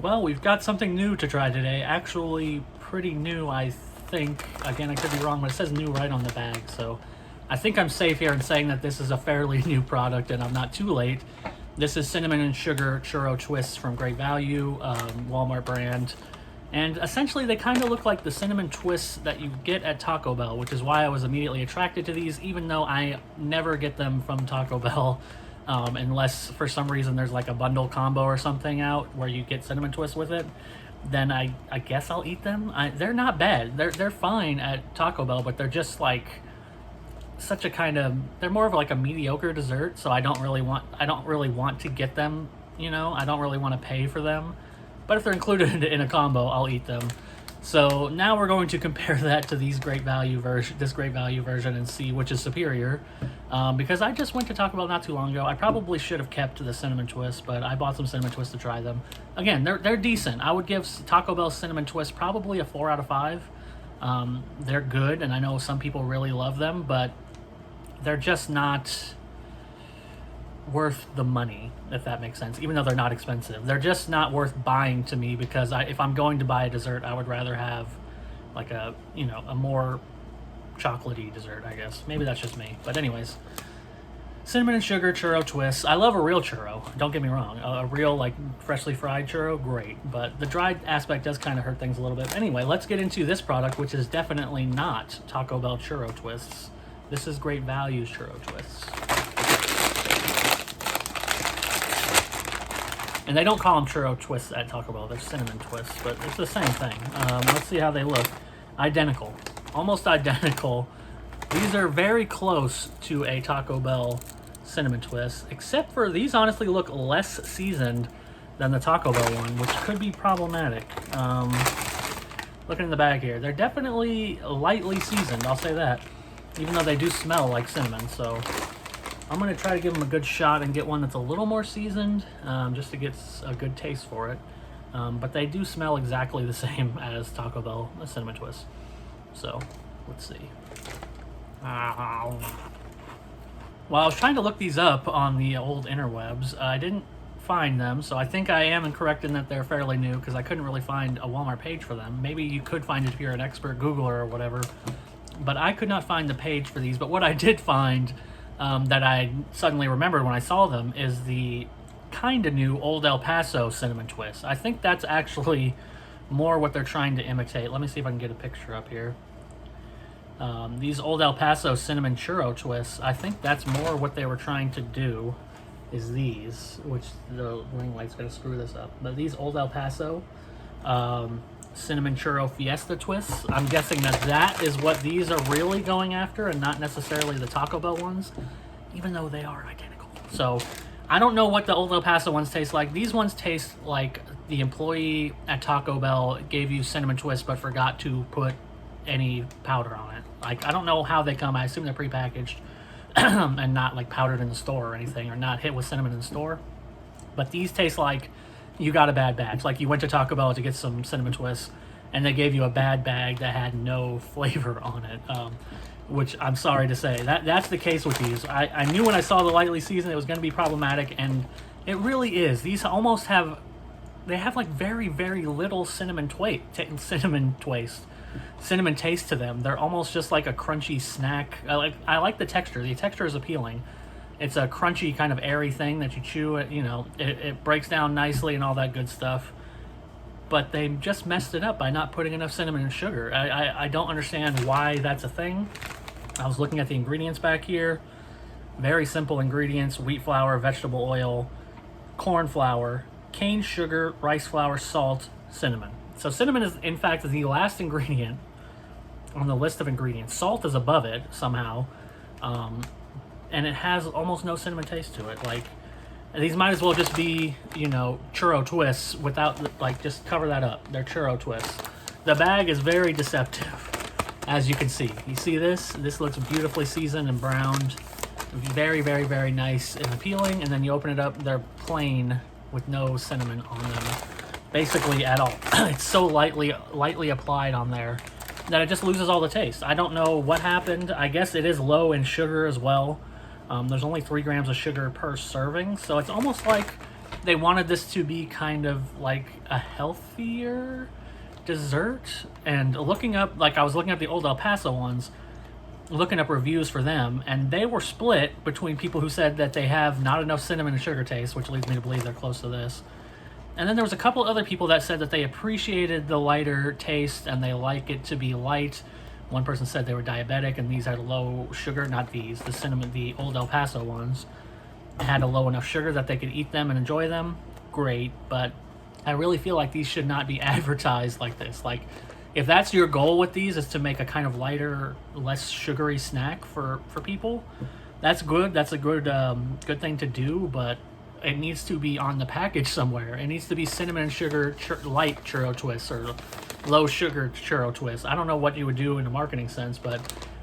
Well, we've got something new to try today. Actually, pretty new, I think. Again, I could be wrong, but it says new right on the bag, so I think I'm safe here in saying that this is a fairly new product and I'm not too late. This is cinnamon and sugar churro twists from Great Value, Walmart brand. And essentially they kind of look like the cinnamon twists that you get at Taco Bell, which is why I was immediately attracted to these, even though I never get them from Taco Bell. Unless for some reason there's like a bundle combo or something out where you get cinnamon twists with it, then I guess I'll eat them. They're not bad. They're fine at Taco Bell, but they're just like such a kind of, they're more of like a mediocre dessert. So I don't really want to get them. You know, I don't really want to pay for them. But if they're included in a combo, I'll eat them. So now we're going to compare that to this Great Value version and see which is superior. Because I just went to Taco Bell not too long ago. I probably should have kept the cinnamon twists, but I bought some cinnamon twists to try them. Again, they're decent. I would give Taco Bell cinnamon twists probably a 4 out of 5. They're good, and I know some people really love them, but they're just not worth the money, if that makes sense, even though they're not expensive. They're just not worth buying to me, because if I'm going to buy a dessert, I would rather have like a more chocolatey dessert, I guess. Maybe that's just me. But anyways, cinnamon and sugar churro twists. I love a real churro, don't get me wrong. A real like freshly fried churro, great. But the dried aspect does kind of hurt things a little bit. Anyway, let's get into this product, which is definitely not Taco Bell churro twists. This is Great Value's churro twists. And they don't call them churro twists at Taco Bell. They're cinnamon twists, but it's the same thing. Let's see how they look. Identical. Almost identical. These are very close to a Taco Bell cinnamon twist, except for these honestly look less seasoned than the Taco Bell one, which could be problematic. Looking in the bag here, they're definitely lightly seasoned, I'll say that. Even though they do smell like cinnamon, so I'm going to try to give them a good shot and get one that's a little more seasoned, just to get a good taste for it. But they do smell exactly the same as Taco Bell cinnamon twist. So, let's see. Well, I was trying to look these up on the old interwebs. I didn't find them, so I think I am incorrect in that they're fairly new, because I couldn't really find a Walmart page for them. Maybe you could find it if you're an expert Googler or whatever. But I could not find the page for these. But what I did find, that I suddenly remembered when I saw them, is the kind of new Old El Paso cinnamon twist. I think that's actually more what they're trying to imitate. Let me see if I can get a picture up here. These Old El Paso cinnamon churro twists, I think that's more what they were trying to do, is these, which the ring light's going to screw this up. But these Old El Paso cinnamon churro fiesta twists, I'm guessing that is what these are really going after, and not necessarily the Taco Bell ones, even though they are identical. So I don't know what the Old El Paso ones taste like. These ones taste like the employee at Taco Bell gave you cinnamon twists but forgot to put any powder on it. Like, I don't know how they come. I assume they're prepackaged and not like powdered in the store or anything, or not hit with cinnamon in the store. But these taste like you got a bad batch. Like you went to Taco Bell to get some cinnamon twists and they gave you a bad bag that had no flavor on it, which I'm sorry to say. That's the case with these. I knew when I saw the lightly seasoned it was going to be problematic, and it really is. These almost have, they have like very, very little cinnamon taste to them. They're almost just like a crunchy snack. I like the texture. The texture is appealing. It's a crunchy kind of airy thing that you chew. It breaks down nicely and all that good stuff. But they just messed it up by not putting enough cinnamon and sugar. I don't understand why that's a thing. I was looking at the ingredients back here. Very simple ingredients: wheat flour, vegetable oil, corn flour, cane sugar, rice flour, salt, cinnamon. So cinnamon is, in fact, the last ingredient on the list of ingredients. Salt is above it somehow. And it has almost no cinnamon taste to it. Like, these might as well just be, churro twists without, like, just cover that up. They're churro twists. The bag is very deceptive, as you can see. You see this? This looks beautifully seasoned and browned. Very, very, very nice and appealing. And then you open it up, they're plain with no cinnamon on them, basically at all. It's so lightly applied on there that it just loses all the taste. I don't know what happened. I guess it is low in sugar as well. There's only 3 grams of sugar per serving, so it's almost like they wanted this to be kind of like a healthier dessert. And looking up, like I was looking up the Old El Paso ones, looking up reviews for them, and they were split between people who said that they have not enough cinnamon and sugar taste, which leads me to believe they're close to this. And then there was a couple other people that said that they appreciated the lighter taste and they like it to be light. One person said they were diabetic and these had low sugar, not these, the cinnamon, the Old El Paso ones, had a low enough sugar that they could eat them and enjoy them. Great, but I really feel like these should not be advertised like this. Like, if that's your goal with these, is to make a kind of lighter, less sugary snack for people, that's good. That's a good good thing to do, but it needs to be on the package somewhere. It needs to be cinnamon and sugar light churro twists or low sugar churro twists. I don't know what you would do in a marketing sense, but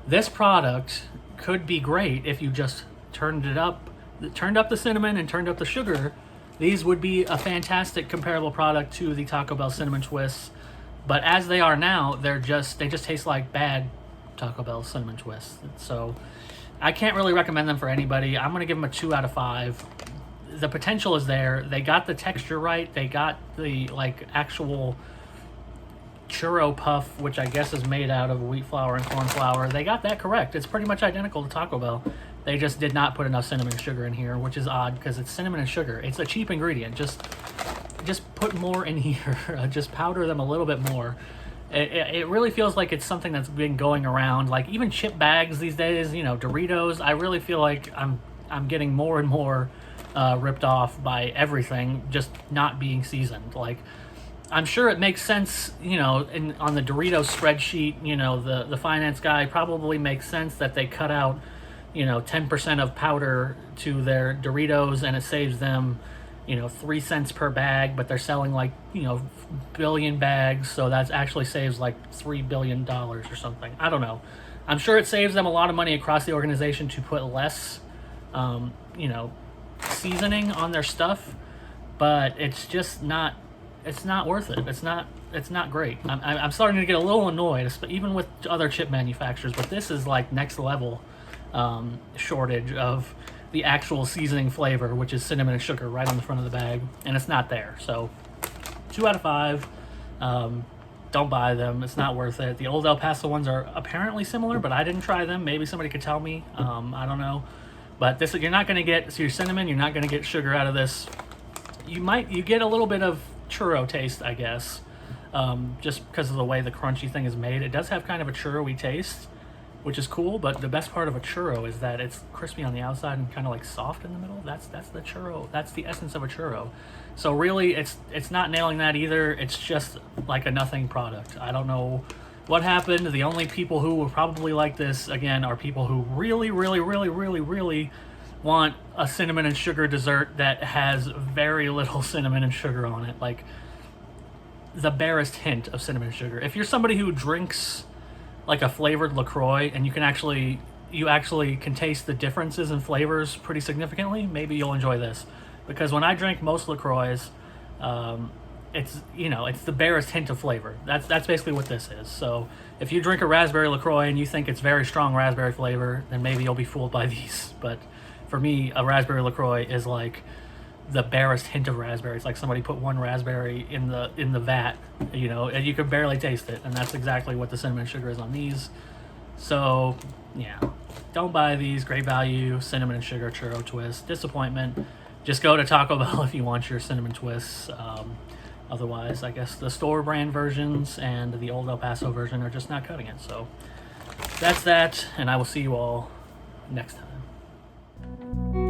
this product could be great if you just turned up the cinnamon and turned up the sugar. These would be a fantastic comparable product to the Taco Bell cinnamon twists. But as they are now, they just taste like bad Taco Bell cinnamon twists. So I can't really recommend them for anybody. I'm gonna give them a 2 out of 5. The potential is there. They got the texture right. They got the like actual churro puff, which I guess is made out of wheat flour and corn flour. They got that correct. It's pretty much identical to Taco Bell. They just did not put enough cinnamon and sugar in here, which is odd because it's cinnamon and sugar. It's a cheap ingredient. Just put more in here. Just powder them a little bit more. It really feels like it's something that's been going around. Like even chip bags these days, you know, Doritos. I really feel like I'm getting more and more ripped off by everything just not being seasoned. Like, I'm sure it makes sense, you know, on the Doritos spreadsheet, you know, the finance guy probably makes sense that they cut out, you know, 10% of powder to their Doritos and it saves them, you know, 3 cents per bag, but they're selling like, you know, billion bags, so that actually saves like $3 billion or something. I don't know. I'm sure it saves them a lot of money across the organization to put less, you know, seasoning on their stuff, but it's just not, it's not worth it. It's not great. I'm starting to get a little annoyed, even with other chip manufacturers, but this is like next level shortage of the actual seasoning flavor, which is cinnamon and sugar right on the front of the bag, and it's not there. So 2 out of 5. Don't buy them. It's not worth it. The Old El Paso ones are apparently similar, but I didn't try them. Maybe somebody could tell me. I don't know. But this, you're not going to get, so your cinnamon, you're not going to get sugar out of this. You get a little bit of churro taste, I guess, just because of the way the crunchy thing is made. It does have kind of a churro-y taste, which is cool, but the best part of a churro is that it's crispy on the outside and kind of like soft in the middle. That's the churro. That's the essence of a churro. So really, it's not nailing that either. It's just like a nothing product. I don't know what happened. The only people who will probably like this, again, are people who really, really, really, really, really want a cinnamon and sugar dessert that has very little cinnamon and sugar on it. Like, the barest hint of cinnamon and sugar. If you're somebody who drinks like a flavored LaCroix and you actually can taste the differences in flavors pretty significantly, maybe you'll enjoy this. Because when I drink most LaCroix, it's, you know, it's the barest hint of flavor. That's basically what this is. So if you drink a raspberry LaCroix and you think it's very strong raspberry flavor, then maybe you'll be fooled by these. But for me, a raspberry LaCroix is like the barest hint of raspberry. It's like somebody put one raspberry in the vat, you know, and you can barely taste it. And that's exactly what the cinnamon and sugar is on these. So yeah, don't buy these. Great value cinnamon and sugar churro twist. Disappointment. Just go to Taco Bell if you want your cinnamon twists. Otherwise, I guess the store brand versions and the Old El Paso version are just not cutting it. So that's that, and I will see you all next time.